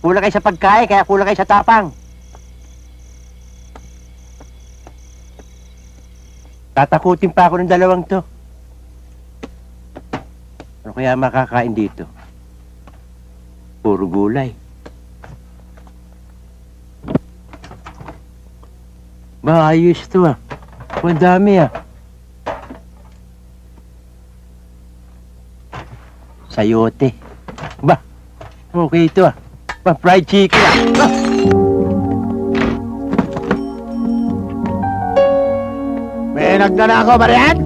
Kulang kayo sa pagkain, kaya kulang kayo sa tapang. Tatakutin pa ako ng dalawang to. Ano kaya makakain dito? Puro gulay. Ayos to ah. Ang dami ah. Sayote. Ba, okay ito ah. Fried chicken ah. May nagdala ako, Marian?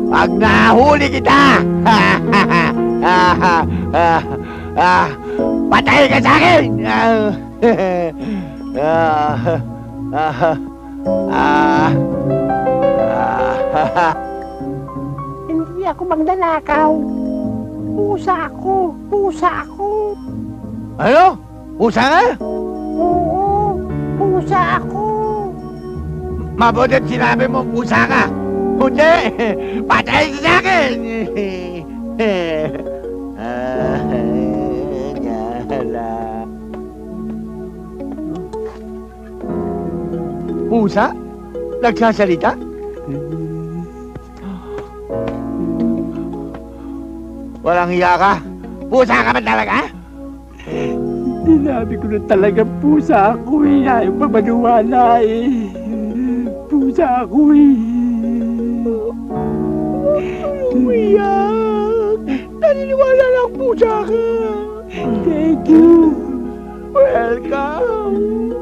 Pag nahuli kita, patay ka sa akin! Hindi ako magdanakaw. Pusa ako. Pusa ako. Ano? Pusa nga? Oo, pusa ako. Mabutit sinabi mo, pusa ka. Hindi, patay ka sa akin! Pusa? Nagsasalita? Walang hiya ka? Pusa ka ba talaga? Sinabi ko na talaga pusa ako eh. Ayaw pa maniwala eh. Pusa ako eh. Umiyak! Naniniwala lang pusa ka! Thank you. Welcome!